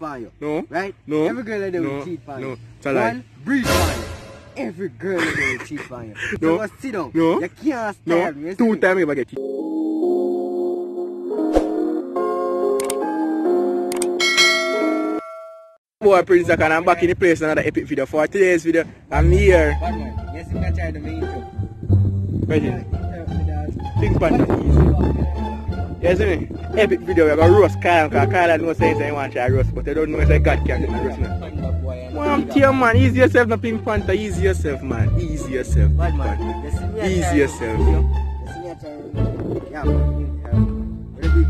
on you. No. Right? No. Every girl that they will No. cheat on No. you. It's a lie. One, breathe on you. Every girl that they will cheat on you. No. So just sit down. No. You can't No. stand me. 2 times you get it. Boy, Prince, and I'm back in the place another epic video for today's video. I'm here. Bad man. Yes, you can try the main intro. Ready? Think Panther easy. You see me? Epic video. We're going to roast Kyle because Kyle knows saying he wants to try roast, but I don't know if God can do the roast now. Well, I'm telling you, man, easy yourself, not Pink Panther. Easy yourself, man. Easy yourself. Bad man. You see me Easy yourself. You see me yeah, with a big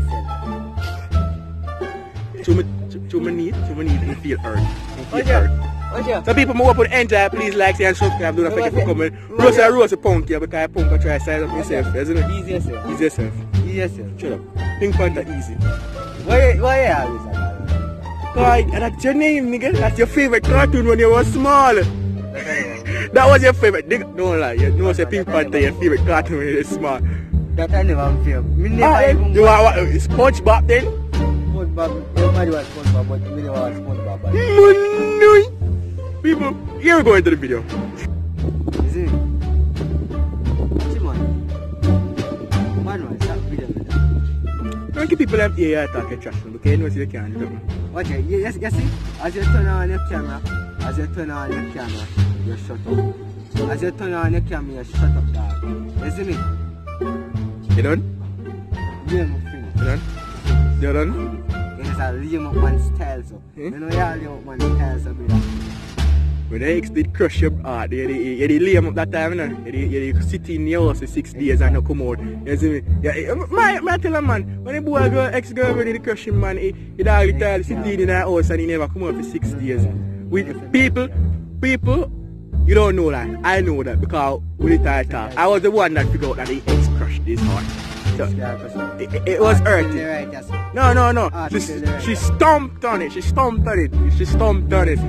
cell. Too many to feel hurt. Okay. So people who want to enjoy, please like, share and subscribe. Don't forget to comment. Roast a punk here because punk can try to size up yourself, isn't it? Easy yourself. Easy yourself. Easy yourself. Shut up. Pink Panther easy. Why you always like that? Boy, that's your name, nigga. That's your favorite cartoon when you were small. That was your favorite. Nigga, don't lie. You know, say Pink Panther your favorite cartoon when you were small. That I never feel. Me never even you want what? SpongeBob then? SpongeBob. Everybody was SpongeBob, but me never was SpongeBob. People, here we go into the video. You see? See man. Man, stop video. Don't give people them ear talking trash because you know they can't do it. Watch it. You see? As you turn on your camera, you shut up. As you turn on your camera, you shut up, dog. You see me? You done? Yeah, I'm finished. You done? You done? Yes, I lame up man's style, so. You know, you lame up man's style, so, brother. When the ex did crush your heart, you lay him up that time, you know? You sit in your house for 6 days and you come out. You see me? Yeah, I tell a man, when the boy girl, ex-girlfriend did crush him, man, he dog tired sitting in the house and he never come out for 6 days. With people, you don't know that. I know that because we did talk. I was the one that figured out that the ex crushed his heart. So, it was hurting. No. She stomped on it. She stomped on it. She stomped on it.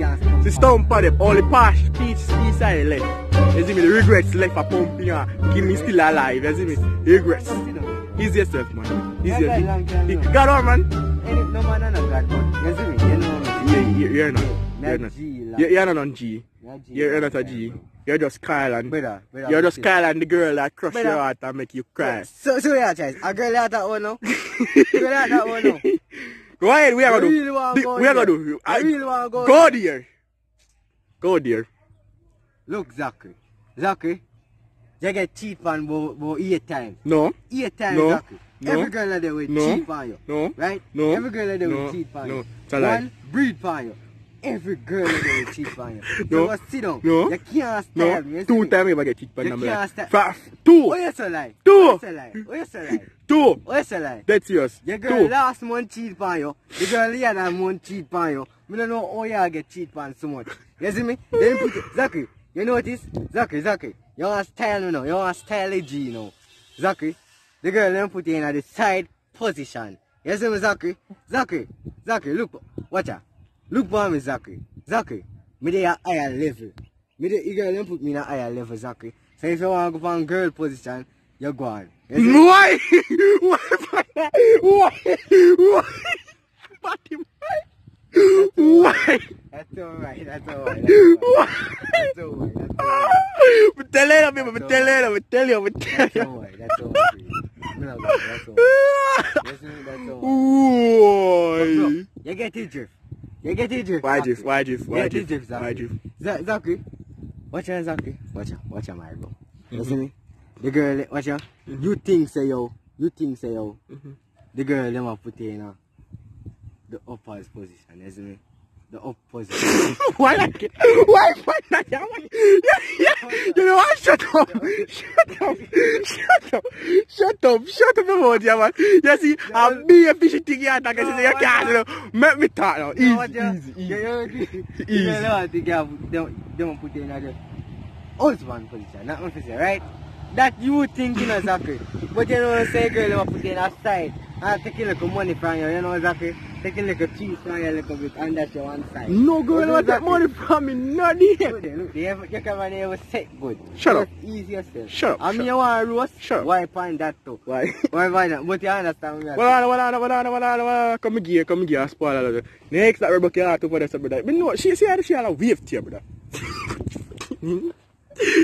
All the past piece inside left. You see me? The regrets left for pumping her. Keep me still alive. You see me? The regrets. Easy yourself, man. Easy yourself. God on, man. No man and a God, man. You see me? You know me. You're not. You're not on G. You're not a G. You're just Kyle and you're just Kyle and the girl that crush your heart and make you cry. So yeah, guys. A girl like that one now. Go ahead, we are gonna do. We are gonna do. I really want to go. Go there. Go there. Look, Zachary, you get cheat on about 8 times. No. 8 times, No. Zachary. No. Every girl that they will cheat on you. No. Right? No. Every girl that they will cheat on you. No. It's a lie. One, breathe on you. Every girl that they will cheat on you. No. So just sit down. No. You can't No. stand me. 2 times you get cheat on You them. can't stand. 2. Oh, you so lie. 2. Oh, you so lie. 2. Oh, you so lie. That's yours. Your girl 2. last month cheat on you. The girl here that month cheat on you. I don't know how you get cheat on so much. You see me? Then put it. Zachary, you know what it is? Zachary. You want to style me now. You want to style a G now. Zachary, the girl then put it in at the side position. You see me, Zachary, look. Watch out. Look for me, Zachary. Me dey at higher level. You girl then put me in a higher level, Zachary. So if you want to go from girl position, you go on. Why? Why? That's alright. Tell you. You get it, drift. Why drift? Zachary, watch out, Zachary. Watch out, my bro. You see me? The girl, watch out. You think say yo. The girl them put in the upper position, you see me? The up position. Why like it? Why not? You know what? Shut up about you, man. You see, I'm being a fishy thing here, and I say you can't, make me talk now. Easy. You know what they put in the husband position, not position, right? That you think, you know, Zachary. But you know, say girl, they put in a side I take a little money from you, you know exactly. Take a little cheese from you a little bit and that's your one side. No girl want that money from me, not there. Look, you come on here with set good. Shut up. Easy yourself. Shut up. I mean you want a roast? Shut up. Why find that too? Why? Why find that? But you understand me? Well, come here, spoil a little. Next that Rebecca out for this, brother. But no, she had a wave to you, brother.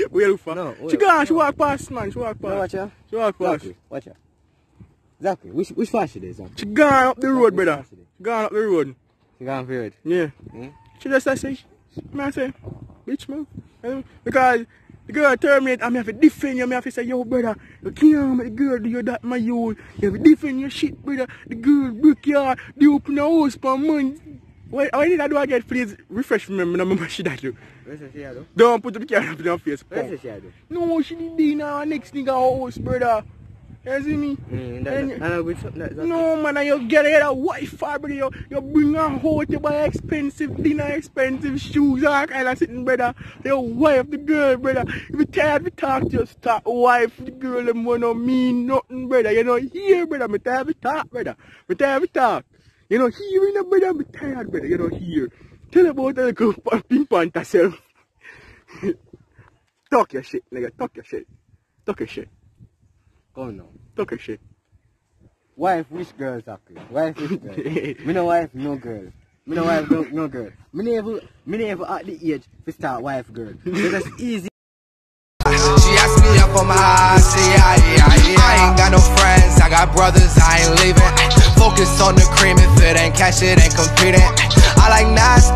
Well, no, she walk past, man. She walk past. No, watch her. She walk past. Watch her. Exactly. Which fast she is? She gone up the road, brother. She gone up the road. She gone up the road? Yeah. She just say, I say, bitch, man. Because the girl terminate, I have to defend you. I have to say, yo, brother, you can't make the girl do that, my you. You have to defend your shit, brother. The girl break your heart, they open a house for months. Why did I do again? Please refresh me, I remember she that do. Where's she do? Don't put the camera up in her face. Where's she do? No, she did in our next nigga house, brother. You see me? No, man, you get a wife, brother. You bring her home, you buy expensive dinner, expensive shoes, all kind of sitting, brother. Your wife, the girl, brother. If you tired to talk, just talk. Wife, the girl, them wanna mean nothing, brother. You know, here, brother. Me tired to talk, brother. Me tired to talk. You know, here, brother. Me tired, brother. You know, here. Tell about the little ping pong yourself. Talk your shit, nigga. Talk your shit. Talk your shit. Go on now. Talk your shit. Wife which girl exactly? Wife which girl? Me no wife, no girl. Me no wife, no girl. Me never at the age to start wife girl. So that's easy. She asked me up on my eyes, I ain't got no friends, I got brothers, I ain't leaving. Focus on the cream, if it ain't cash, it ain't competing. I like nasty.